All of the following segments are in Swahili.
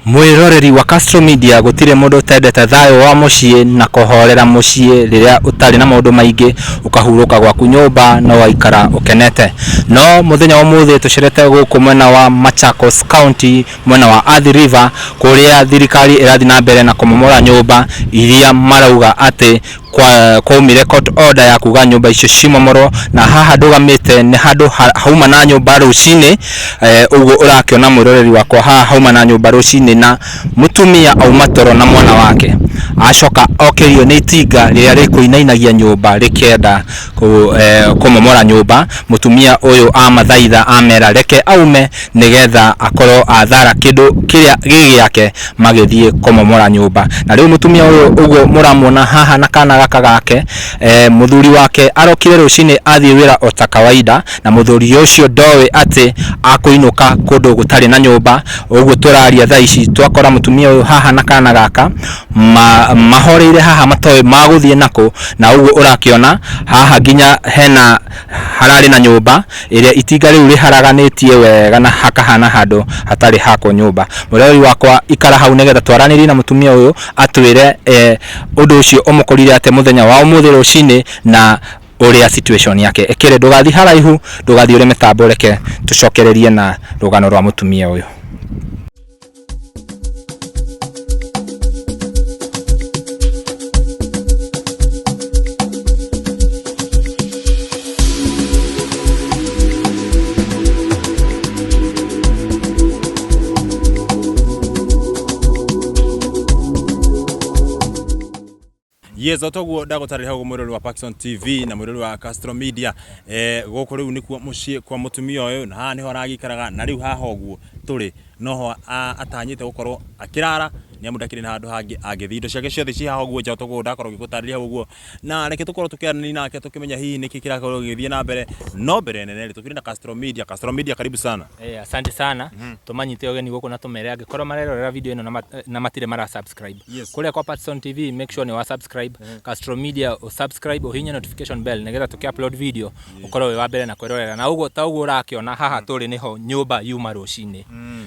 Mwiroreri wa Castro Media gutire mundu tendete thayo wa mucie na kohorera mucie riria utari na maundu maingi ukahuruka gwaku nyumba no waikara ukenete. No muthenya wa muthi tucerete guku mwena wa Machakos County, mwena wa Athi River, kuria thirikari irathi na mbere na kumomora nyumba iria marauga ati kwa record order ya kuga nyumba icio cimomoro, na haha ndugamite ni handu hauma na nyumba rucini. Uguo urakiona mwiroreri wakwa haha hauma na nyumba rucini na mutumia au Metoro na mwana wake acoka okerio ni Itinga riria rikuinainagia nyumba rikienda kumomora nyumba. Mutumia uyu amathaitha amera reke aume nigetha akorwo athara kindu kiria gigi yake magithie kumomora nyumba. Na riu mutumia uyu uguo muramwona haha na kana gaka gake, muthuri wake arokire rucini athie wira o ta kawaida, na muthuri ucio ndowe ati akuinuka kundu gutari na nyumba. Uguo turaria thaa ici twakora mutumia uyu haha na kana gaka mahoreire haha matoe maguthie nako, na uguo urakiona haha ginya hena harari na nyumba iria Itinga riu riharaganitie wega na hakahana handu hatari hako nyumba. Mwiroreri wakwa ikara hau nigetha twaranirie na mutumia uyu atwire undu ucio umukorire ate muthenya wa umuthi rucini na uria situation yake ekire. Ndugathi haraihu, ndugathi uri mitambo, reke tucokererie na rugano rwa mutumia uyu. Yes, otoguo ndagutari hago mwirori wa Paxson TV na mwirori wa Castro Media. Goko riu nikuo mucie kwa mutumia uyu, na haha niho aragikaraga, na riu haha oguo turi noho atanyite gukorwo akirara ni amudakire na handu hangi agithi indo ciake ciothe ci haha oguo nja. Otoguo ndakorwo gikutariria oguo, na reke tukorwo tukiarania nake tukimenya hihi niki kirakorwo githie na mbere no mbere nene ri tukiri na Castro Media. Castro Media, karibu sana. Asante sana. Tumanyite ogeni guku na tumere agikorwo marerorera video ino na matire mara subscribe. Kule kwa Paxson TV, make sure ni wa subscribe. Castro Media o subscribe, o hinya notification bell nigetha tuki-upload video ukorwo we wa mbere na kwirorera. Na uguo ta uguo urakiona haha turi niho nyumba yuma rucini.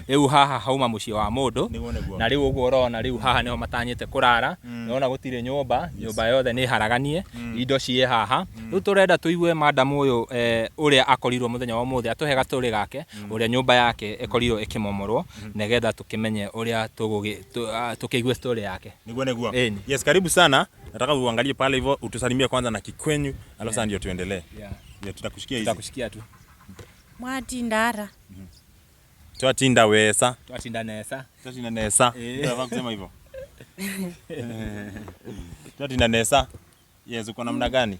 Riu haha hauma mucie wa mundu, na riu uguo urona riu haha niho matanyite kurara. Unaona gutire nyumba yothe ni haraganie, indo cie haha. Riu turenda tuigue madam uyu uria akorirwo muthenya wa umuthi atuhe gatori gake uria nyumba yake ekorirwo ikimomorwo nigetha tukimenye uria tukiigue story yake. Niguo. Yes, karibu sana. Nataka uangalie pale hivyo, utusalimie kwanza na Kikwenyu, alafu ndio tuendelee. Tutakushikia hizi. Tutakushikia tu. Mwatindara. Twatinda wesa. Twatinda nesa. Twatinda nesa. Unataka kusema hivyo? Twatinda nesa. Yes, uko namna gani?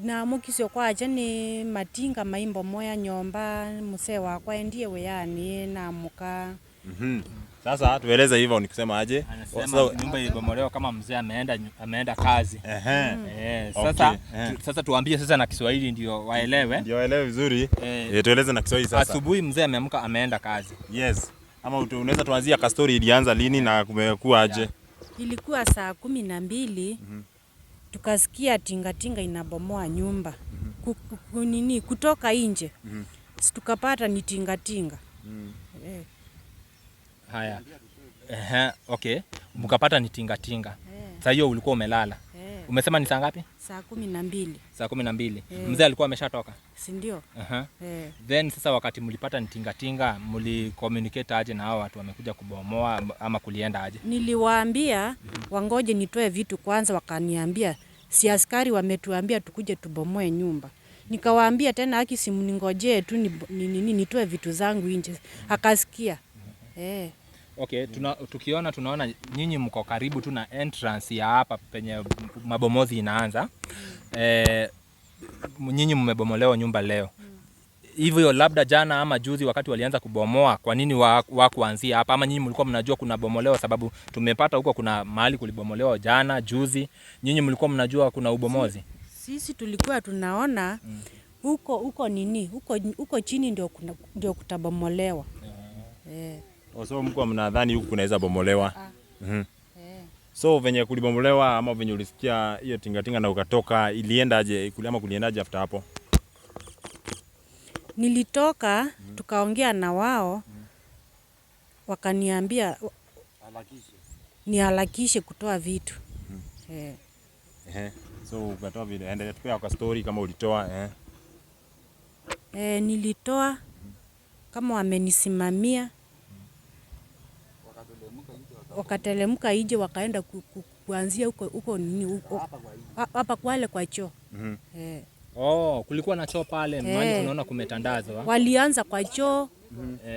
Na mukisio kwaje ni matinga maimbo moya nyumba muse wakwa ndiye we yani na muka. Sasa tueleze hivyo ni kusema aje? Anasema nyumba ibomolewa kama mzee ameenda kazi. Sasa tuambie sasa na Kiswahili ndio waelewe. Ndio waelewe vizuri. Tueleze na Kiswahili sasa. Asubuhi mzee ameamka ameenda kazi. Yes. Ama unaweza tuanzia ka story ilianza lini na kumekuwa aje? Ilikuwa saa 12. Tukasikia tinga inabomoa nyumba. Nini kutoka nje. Tukapata ni tinga. Haya. Okay. Mkapata ni tinga. Sasa hiyo ulikuwa umelala. Umesema ni saa ngapi? Saa 12. Saa 12. Mzee alikuwa ameshatoka? Si ndio? Then sasa wakati mlipata ni tinga mli-communicate aje na hao watu wamekuja kubomoa ama kulienda aje? Niliwaambia wangoje nitoe vitu kwanza, wakaniambia si askari wametuambia tukuje tubomoe nyumba. Nikawaambia tena haki simu ningoje tu nitoe vitu zangu nje. Akasikia. Okay, tunaona nyinyi mko karibu tu na entrance ya hapa penye mabomozi inaanza. Nyinyi mmebomolewa nyumba leo. Hivyo labda jana ama juzi wakati walianza kubomoa, kwa nini kuanzia hapa? Ama nyinyi mlikuwa mnajua kuna bomolewa? Sababu tumepata huko kuna mahali kulibomolewa jana juzi. Nyinyi mlikuwa mnajua kuna ubomozi? Sisi tulikuwa tunaona huko chini ndio kutabomolewa. So mko mnadhani huku kunaweza bomolewa? So venye kulibomolewa ama venye ulisikia hiyo tinga na ukatoka, iliendaje ama kuliendaje after hapo? Nilitoka tukaongea na wao wakaniambia niharakishe kutoa vitu. So ukatoa vitu, endelea tupea kwa story kama ulitoa. Nilitoa kama wamenisimamia, wakatelemka nje wakaenda kuanzia huko nini huko hapa Kwale kwa choo. Kulikuwa na choo pale, mahali tunaona kumetandazwa. Walianza kwa choo,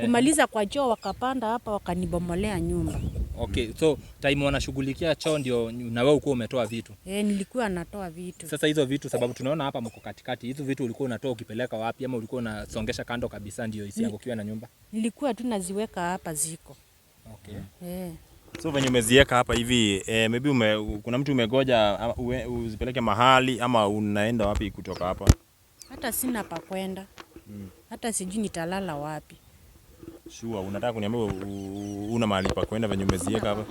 kumaliza kwa choo wakapanda hapa wakanibomolea nyumba. Okay, so time wanashughulikia choo ndio na wewe uko umetoa vitu? Nilikuwa natoa vitu. Sasa hizo vitu, sababu tunaona hapa mko katikati, hizo vitu ulikuwa unatoa ukipeleka wapi, ama ulikuwa unasongesha kando kabisa ndio isiangukiwe na nyumba? Nilikuwa tu naziweka hapa ziko. Okay. So venye umeziweka hapa hivi, maybe kuna mtu umegoja uzipeleke mahali ama unaenda wapi kutoka hapa? Hata sina pa kwenda. Hata sijui nitalala wapi. Sure, unataka kuniambia una mahali pa kwenda venye umeziweka hapa?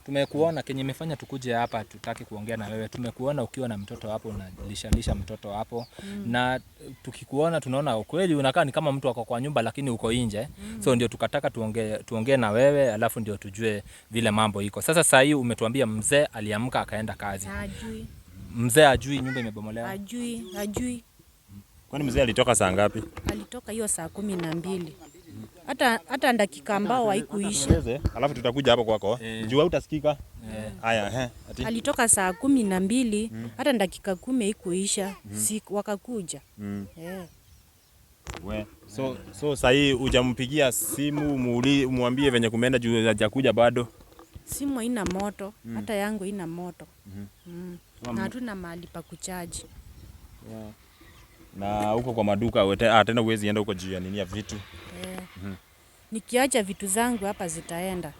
Tumekuona kenye imefanya tukuje hapa tutaki kuongea na wewe. Tumekuona ukiwa na mtoto hapo, unalisha mtoto hapo. Na tukikuona tunaona kweli unakaa ni kama mtu wako kwa nyumba lakini uko nje. So ndio tukataka tuongee na wewe, alafu ndio tujue vile mambo iko. Sasa saa hii umetuambia mzee aliamka akaenda kazi. Hajui. Mzee hajui nyumba imebomolewa? Hajui. Kwani mzee alitoka saa ngapi? Alitoka hiyo saa 12. Hata dakika ambao haikuisha. Alafu tutakuja hapo kwako. Jua utasikika. Haya, ati alitoka saa 12, hata dakika 10 haikuisha. Wakakuja. So sasa hii hujampigia simu muambie venye kumeenda juu hajakuja bado? Simu haina moto, hata yangu haina moto. Na hatuna mahali pa kuchaji. Na huko kwa maduka tena uwezi enda huko juu ya nini ya vitu. Nikiacha vitu zangu hapa zitaenda.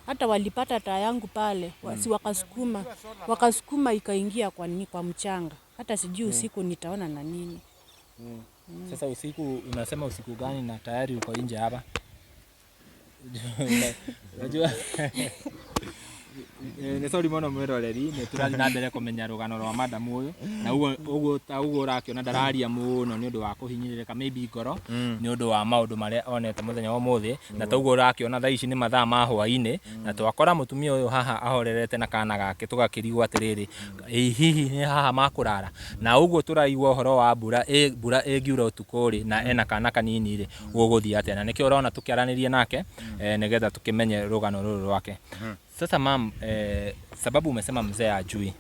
Hata walipata taa yangu pale, si wakasukuma ikaingia kwa mchanga. Hata sijui usiku nitaona na nini. Sasa usiku, unasema usiku gani na tayari uko nje hapa? Unajua sorry mono mwiroreri ni turathi na mbere kumenya rugano rwa madamu uyu na uguo urakiona ndararia muno ni undu wa kuhinyiririka maybe ngoro ni undu wa maundu maria onete muthenya wa muthi na toguo urakiona thaa ici ni mathaa ma hwaini na twakora mutumia uyu haha ahorerete na kana gake tugakirigwo atiriri hihi ni haha makurara na uguo turaigwa uhoro wa mbura ingiura utuku ri na ena kana kanini ri guguthia atia na nikio urona tukiaranirie nake nigetha tukimenye rugano ruru rwake. Sasa mam, sababu umesema mzee ajui.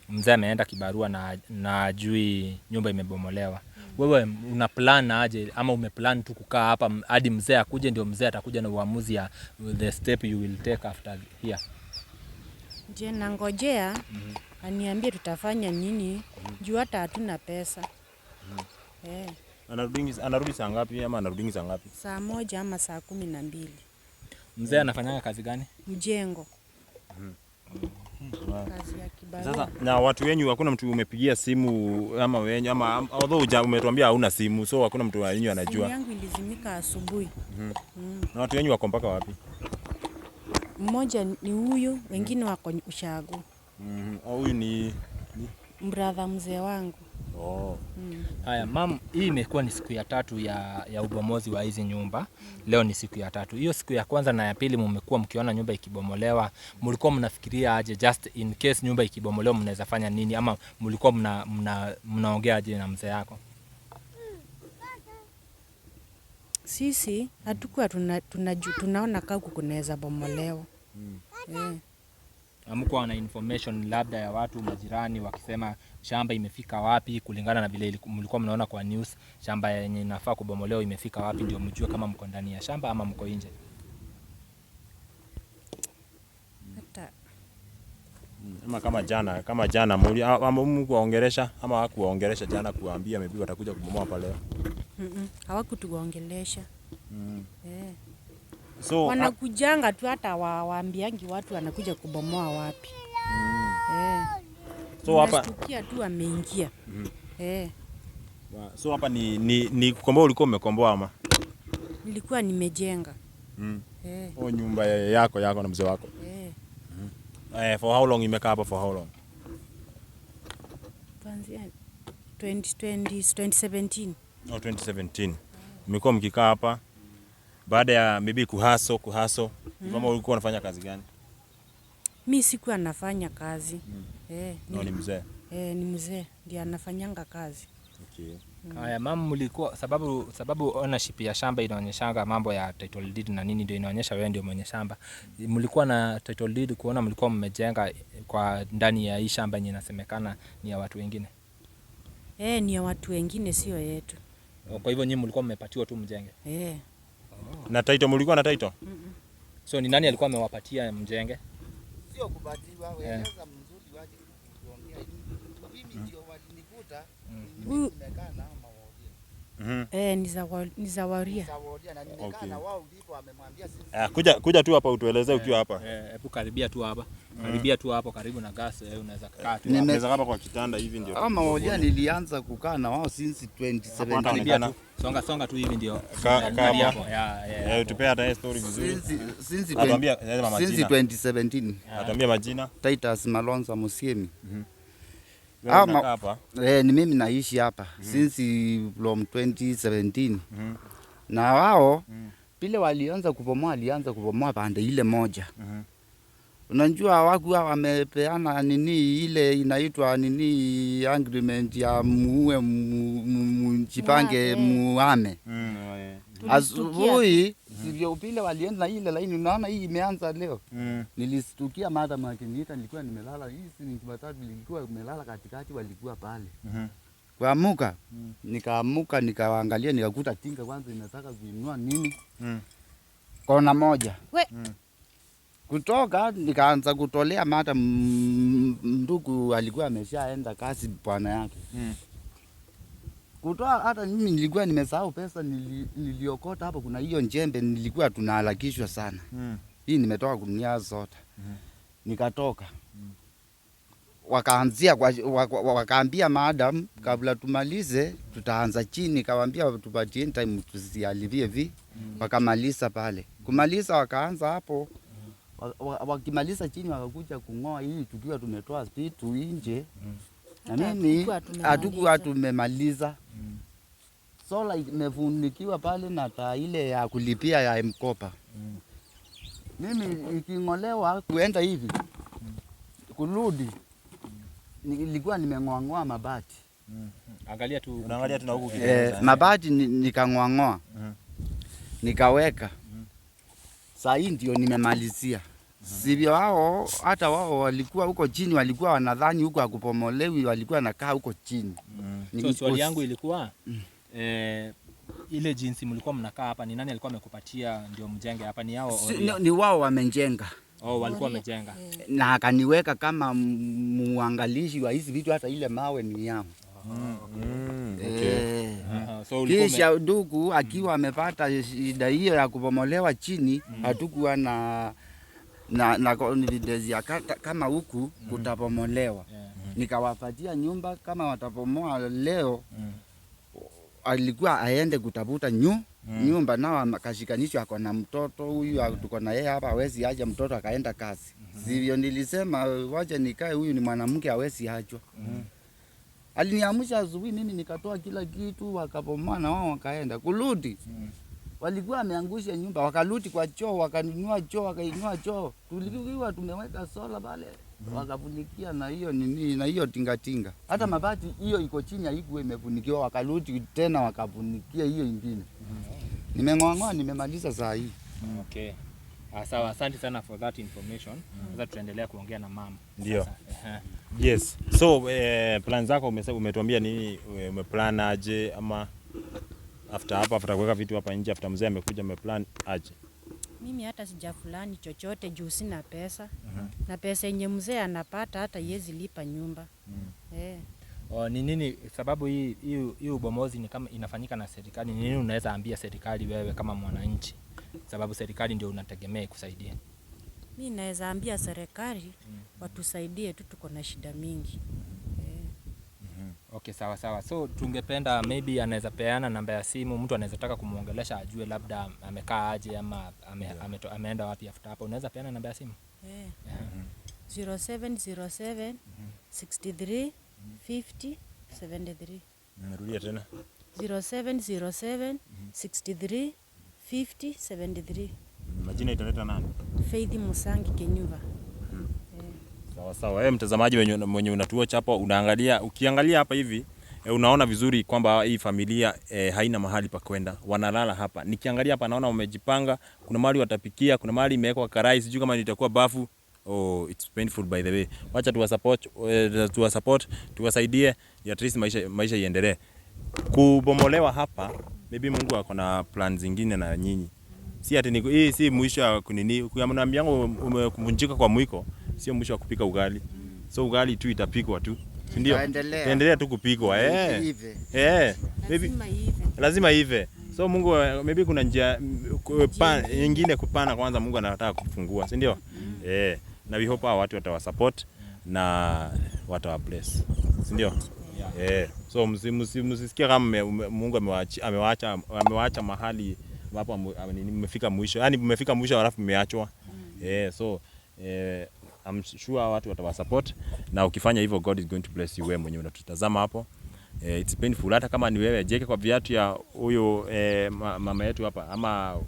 Mzee ameenda kibarua na ajui nyumba imebomolewa. Wewe una plan aje ama umeplan tu kukaa hapa hadi mzee akuje ndio mzee atakuja na uamuzi ya the step you will take after here? Je, nangojea aniambie tutafanya nini juu hata hatuna pesa. Anarudi saa ngapi ama anarudi saa ngapi? Saa 1 ama saa 12. Mzee anafanyanga kazi gani? Mjengo. Kazi ya kibarua. Sasa na watu wenyu hakuna mtu umepigia simu ama wenyu ama although umetuambia hauna simu, so hakuna mtu wenyu anajua. Simu yangu ilizimika asubuhi. Na watu wenyu wako mpaka wapi? Mmoja ni huyu, wengine wako Ushago. Huyu ni brother mzee wangu. Haya mam, hii imekuwa ni siku ya 3 ya ubomozi wa hizi nyumba. Leo ni siku ya 3. Hiyo siku ya kwanza na ya pili mmekuwa mkiona nyumba ikibomolewa, mlikuwa mnafikiria aje just in case nyumba ikibomolewa mnaweza fanya nini ama mlikuwa mnaongea aje na mzee yako? Sisi hatukuwa tunaona kama kunaweza bomolewa. Hamkuwa na information labda ya watu majirani wakisema shamba imefika wapi kulingana na vile mlikuwa mnaona kwa news shamba yenye inafaa kubomolewa imefika wapi ndio mjue kama mko ndani ya shamba ama mko nje? Hata kama jana mkuwaongelesha ama hakuwaongelesha jana kuambia maybe watakuja kubomoa pale leo? Hawakutuongelesha. So wanakujanga tu hata waambiangi watu wanakuja kubomoa wapi. So hapa tukia tu ameingia. So hapa ni kukomboa, ulikuwa umekomboa ama? Nilikuwa nimejenga. Nyumba yako na mzee wako. For how long imekaa hapa, for how long? Kuanzia 2017. 2017. Mmekuwa mkikaa hapa. baada ya maybe kuhaso kama ulikuwa unafanya kazi gani? Mimi sikuwa nafanya kazi. Ni mzee. Ni mzee ndiye anafanyanga kazi. Okay. Haya mama, mlikuwa sababu ownership ya shamba inaonyeshanga mambo ya title deed na nini, ndio inaonyesha wewe ndio mwenye shamba. Mlikuwa na title deed kuona mlikuwa mmejenga kwa ndani ya hii shamba yenye inasemekana ni ya watu wengine? Ni ya watu wengine, sio yetu. Kwa hivyo nyinyi mlikuwa mmepatiwa tu mjenge? Na title mlikuwa na title? So ni nani alikuwa amewapatia mjenge? Sio kubatiwa, wewe mzuri waje kuongea hivi. Mimi ndio walinikuta. Nimekaa na Ni Zawaria. na nimekaa na wao ndipo wamemwambia sisi. Kuja tu hapa utuelezee ukiwa hapa. Hebu karibia tu hapa. Karibia tu hapo karibu na gas, unaweza kukaa tu. Nimeweza hapa kwa kitanda hivi ndio. Kama moja nilianza kukaa na wao since 2017. Songa tu hivi ndio. Utupea hata story vizuri. Since 2017. Atuambia majina. Titus Malonza Musiemi. Hapa. Ni mimi naishi hapa since from 2017. Na wao pile walianza kubomoa pande ile moja. Unajua hawakuwa wamepeana nini ile inaitwa nini agreement ya muue mjipange muame. Asubuhi sivyo pile walienda ile laini, unaona hii imeanza leo. Nilistukia madam akiniita, nilikuwa nimelala, hii si ni Jumatatu, nilikuwa nimelala katikati, walikuwa pale. Kuamuka nikaamuka nikaangalia, nikakuta tinga kwanza inataka kuinua nini kona moja. Kutoka nikaanza kutolea madam, ndugu alikuwa ameshaenda kazi bwana yake. Kutoa hata mimi nilikuwa nimesahau pesa niliokota hapo, kuna hiyo njembe nilikuwa tunaharakishwa sana. Hii nimetoka kunia zote. Nikatoka. Wakaanzia wakaambia madam kabla tumalize tutaanza chini, nikawaambia tupatie time tusialivie hivi. Wakamaliza pale. Kumaliza wakaanza hapo. Wakimaliza chini wakakuja kungoa hii tukiwa tumetoa vitu nje. Na mimi hatukuwa tumemaliza. Sola imefunikiwa pale na taa ile ya kulipia ya mkopa. Mimi ikingolewa kuenda hivi kurudi nilikuwa nimeng'oa mabati. Angalia tu, unaangalia tu na huko mabati nikang'oa. Nikaweka. Sasa hii ndio nimemalizia. Sivyo hao hata wao walikuwa huko chini, walikuwa wanadhani huko hakupomolewi, walikuwa nakaa huko chini. So swali yangu ilikuwa ile jinsi mlikuwa mnakaa hapa, ni nani alikuwa amekupatia ndio mjenge hapa? Ni hao ni wao wamenjenga. Walikuwa wamejenga. Na akaniweka kama muangalishi wa hizi vitu, hata ile mawe ni yao. So kisha ndugu akiwa amepata shida hiyo ya kupomolewa chini, hatukuwa na confidence kama huku kutapomolewa. Nikawapatia nyumba kama watapomoa leo. Alikuwa aende kutafuta nyumba, nao akashikanishwa, ako na mtoto huyu, tuko na yeye hapa, hawezi aje mtoto akaenda kazi. Sivyo nilisema wacha nikae, huyu ni mwanamke hawezi achwa. Aliniamsha asubuhi, mimi nikatoa kila kitu, wakapomoa na wao wakaenda. Kurudi walikuwa wameangusha nyumba, wakarudi kwa choo, wakanunua choo, wakainua choo. Tulikuwa tumeweka sola pale, wakafunikia na hiyo nini, na hiyo tingatinga. Hata mabati hiyo iko chini haikuwa imefunikiwa, wakarudi tena wakafunikia hiyo ingine. Nimeng'oa, nimemaliza saa hii. Okay. Sawa, asante sana for that information. Sasa tutaendelea kuongea na mama. Ndio. Yes. So plan zako umetuambia nini, umeplan aje, ama after kuweka vitu hapa nje, after mzee amekuja umeplan aje? Mimi hata sijafulani chochote juu sina pesa. Na pesa yenye mzee anapata hata yezi lipa nyumba. Ni nini sababu hii ubomozi ni kama inafanyika na serikali? Ni nini unaweza ambia serikali wewe kama mwananchi? Sababu serikali ndio unategemea kusaidia. Mimi naweza ambia serikali watusaidie tu, tuko na shida mingi. Okay, sawa. So tungependa maybe anaweza peana namba ya simu, mtu anaweza taka kumuongelesha ajue labda amekaa aje ama ameenda wapi after hapo. Unaweza peana namba ya simu? 0707 63 50 73. Narudia tena. 0707 63 5073. Majina italeta nani? Faith Musangi Kenyuva. Sawa sawa. Wewe mtazamaji mwenye unatuocha hapo, ukiangalia hapa hivi unaona vizuri kwamba hii familia haina mahali pa kwenda. Wanalala hapa. Nikiangalia hapa naona wamejipanga, kuna mahali watapikia, kuna mahali imewekwa karai, sijui kama nitakuwa bafu. Oh, it's painful by the way. Wacha tuwasupport, tuwasaidie at least maisha iendelee. Kubomolewa hapa, maybe Mungu ako na plans zingine na nyinyi. Si ati hii si mwisho wa kunini. Ukiambiwa umekuvunjika kwa mwiko, sio mwisho wa kupika ugali. So ugali tu itapikwa tu. Ndio. Endelea tu kupikwa. Maybe lazima ive. So Mungu maybe kuna njia nyingine kupana kwanza Mungu anataka kufungua, si ndio? Na we hope watu watawasupport na watawabless. Si ndio? So msisikie kama Mungu amewaacha mahali ambapo mmefika mwisho. Yaani mmefika mwisho halafu mmeachwa. So I'm sure watu watawasupport na ukifanya hivyo God is going to bless you. Wewe mwenyewe unatutazama hapo. It's painful hata kama ni wewe Jake kwa viatu ya huyo mama yetu hapa ama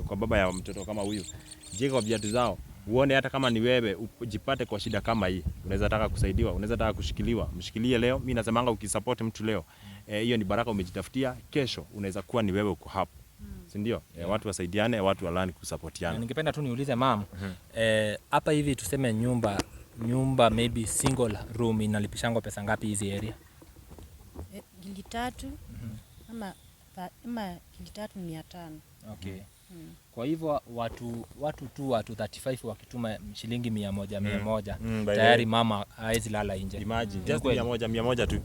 kwa baba ya mtoto kama huyu. Jake kwa viatu zao. Uone hata kama ni wewe ujipate kwa shida kama hii. Unaweza taka kusaidiwa, unaweza taka kushikiliwa. Mshikilie leo. Mimi nasemanga ukisupport mtu leo, hiyo ni baraka umejitafutia. Kesho unaweza kuwa ni wewe uko hapo. Si ndio? Watu wasaidiane, watu walani kusupportiana. Ningependa tu niulize mama, hapa hivi tuseme nyumba maybe single room inalipishangwa pesa ngapi hizi area? 3,000 ama 3,500. Okay. Kwa hivyo watu 35 wakituma shilingi 100 tayari mama hawezi lala nje. Imagine just 100 tu.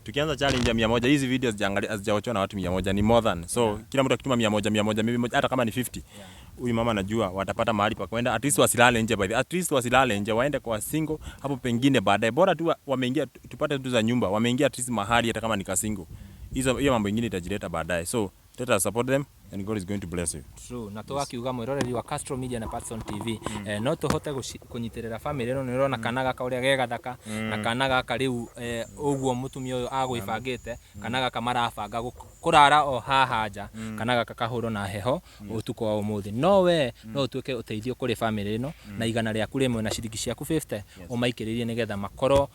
Tukianza challenge ya 100, hizi videos hazijaochwa na watu 100, ni more than. So kila mtu akituma 100 maybe hata kama ni 50. Huyu mama anajua watapata mahali pa kwenda, at least wasilale nje at least wasilale nje, waende kwa single hapo pengine baadaye. Bora tu wameingia tupate tu za nyumba, wameingia at least mahali hata kama ni ka single. Hiyo mambo mengine itajileta baadaye. So let us support them and God is going to bless you. True. Na toa kiuga mwiroreri wa Castro Media na Patson TV. No tuhote kunyitirira family no nirona Kana gaka uria gegathaka na Kana gaka riu uguo mutumia uyu agwibangite Kana gaka marabanga kurara o haha nja Kana gaka kahuro na heho utuko wa umuthi. No we no utuike uteithio kuri family no na igana riaku rimwe na ciringi ciaku 50 umaikiririe nigetha makoro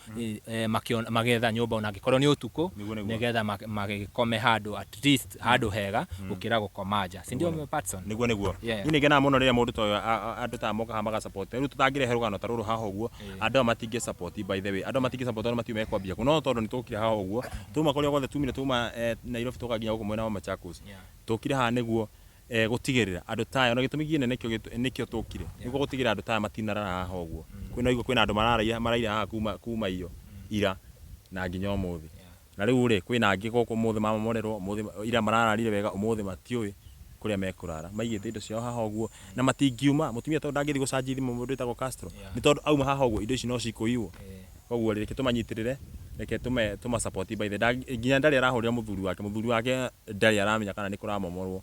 magetha nyumba ona gikorwo ni utuko nigetha magikome handu at least handu hega ukira komaja, si ndio Patson? Niguo. Ni ngena muno rire mundu toyo andu ta moka hamaga support. Riu tutangire rugano ta ruru haha uguo. Andu matinge support by the way. Andu matinge support no matiume kwambia. Kuno tondu ni tukire haha uguo. Tuma kuri gothe tumire tuma Nairobi tukaginya guko mwena wa Machakos. Tukire haha niguo gutigirira andu taya ona gitumi gine nikio tukire. Niguo gutigirira andu taya matinara haha uguo. Kwina andu maraira haha kuma iyo ira na nginya umuthi. Na riu ri kwina angi guku muthi mama morerwo muthi ira marararire wega umuthi matiui kuria mekurara maigite indo ciao haha uguo na matingiuma mutumia tondu ndangithi gucanji thimu mundu itagwo Castro ni tondu auma haha uguo indo ici no cikuiwo koguo reke tumanyitirire reke tuma support by the nginya ndari arahurira muthuri wake ndari aramenya kana ni kuramomorwo.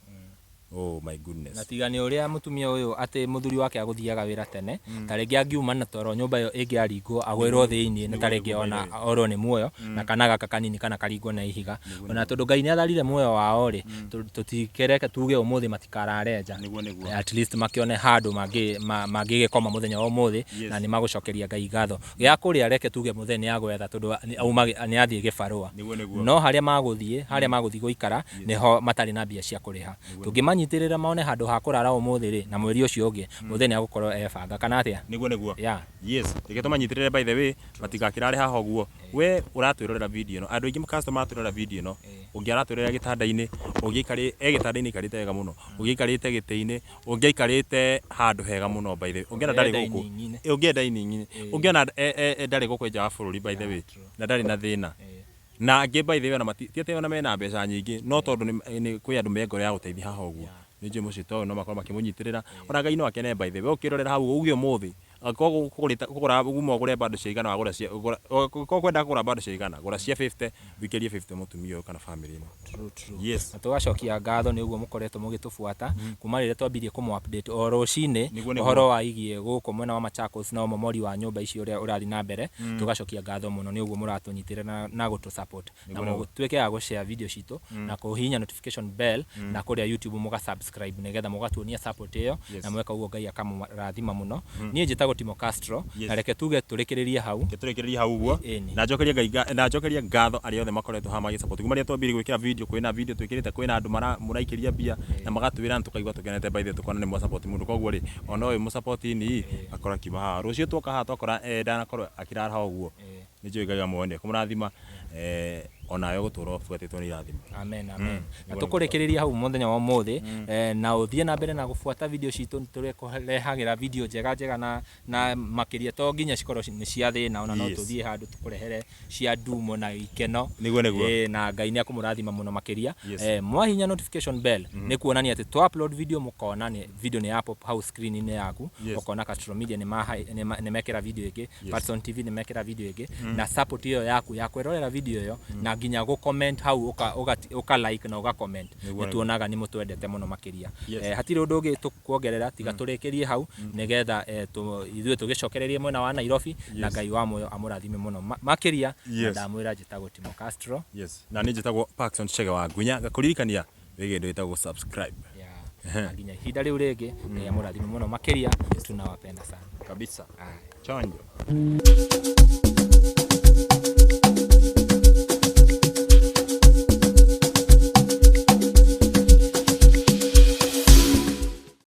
Oh my goodness. Na tigani uria mutumia uyu ati muthuri wake aguthiaga wira tene tarengi angiuma na toro nyumba yo ingi aringo agwirwo thiini na tarengi ona oro ni muoyo na Kana gaka kanini kana karingo na ihiga ona tondu Ngai ni atharire muoyo wao ri tutikereke tuge umuthi matikarare nja at least makione handu magigikoma muthenya wa umuthi na ni magucokeria Ngai gatho gia kuria reke tuge muthenya agwetha tondu ni athie gibarua no haria maguthie guikara niho matari na bia cia kuriha nyitirira maone handu ha kurara umuthi ri na mweri ucio ungi muthenya agukorwo ebanga kana atia niguo yes reke tumanyitirire by the way matigakirare haha uguo we uratwirorera video no andu ingi customer aturora video no ungi aratwirorera gitandaini ungi gitandaini karite hega muno ungi karite gitiini ungi karite handu hega muno by the way ungi ndari guku ungi dining ungi ndari guku nja wa bururi by the way na ndari na thina na angi by the way na matiete ona mena mbeca nyingi no tondu ni kwi andu mengore ya guteithia haha uguo ni nje mucito no makorwo makimunyitirira ona Ngai no akene by the way ukirorera hau ugio muthi kugura gumo gure bado ciigana wagura cia kwenda kugura bado ciigana gura cia 50 wikirie 50 mutumia kana family ino. True. Yes. Na tugacokia ngatho ni uguo mukoretwo mugitufuata kuma rire twambirie kumu update o rucine uhoro wa igie guku mwena wa Machakos na momori wa nyumba ici uria urari na mbere. Tugacokia ngatho muno ni uguo muratunyitire na gutu support na mugutweke ya gushare video citu na kuhinya notification bell na kuria YouTube muga subscribe nigetha mugatuonia support iyo na mweka uguo Ngai akamurathima muno. Nie njitagwo Timo Castro na reke tuge turikiririe hau uguo na njokeria ngatho aria othe makoretwo ha magi support kuma ria twambirie gwikira video kwina video twikirite kwina andu muraikiria bia na magatwira tukaigwa tukenete by the tukona ni mo support mundu koguo ri ona oy mo support ni akora kima ha rucio twoka ha twakora ndanakorwo akirara ha uguo ni njoi Ngai amwone kumurathima ona yo guturo fuatitwo ni irathimo. Amen. Na tukurikiriria hau muthenya wa muthi na uthie na mbere na gufuata video citu turekurehagira video njega na makiria to nginya cikorwo ni cia thina ona no tuthie handu tukurehere cia ndumo na ikeno niguo na Ngai ni akumurathima muno makiria. Mwahinya notification bell ni kuonania ati to upload video mukona ni video ni hapo hau screen ine yaku ukona Castro Media ni mekera video iki Patson TV ni mekera video iki na support iyo yaku ya kwirorera video iyo na nginya go comment hau uka like na uga comment nituonaga ni mutwendete muno makiria. Hatire undu ungi tukuongerera tiga turikirie hau nigetha ithuĩ tugicokererie mwena wa Nairobi na Ngai wa moyo amurathime muno makiria na ndamwira njitagwo Timo Castro na ni njitagwo Patson Chege wa Ngunya gakuririkania wige ndu itagwo subscribe nginya ihinda riu ringi amurathime muno makiria tunawapenda sana kabisa chonjo.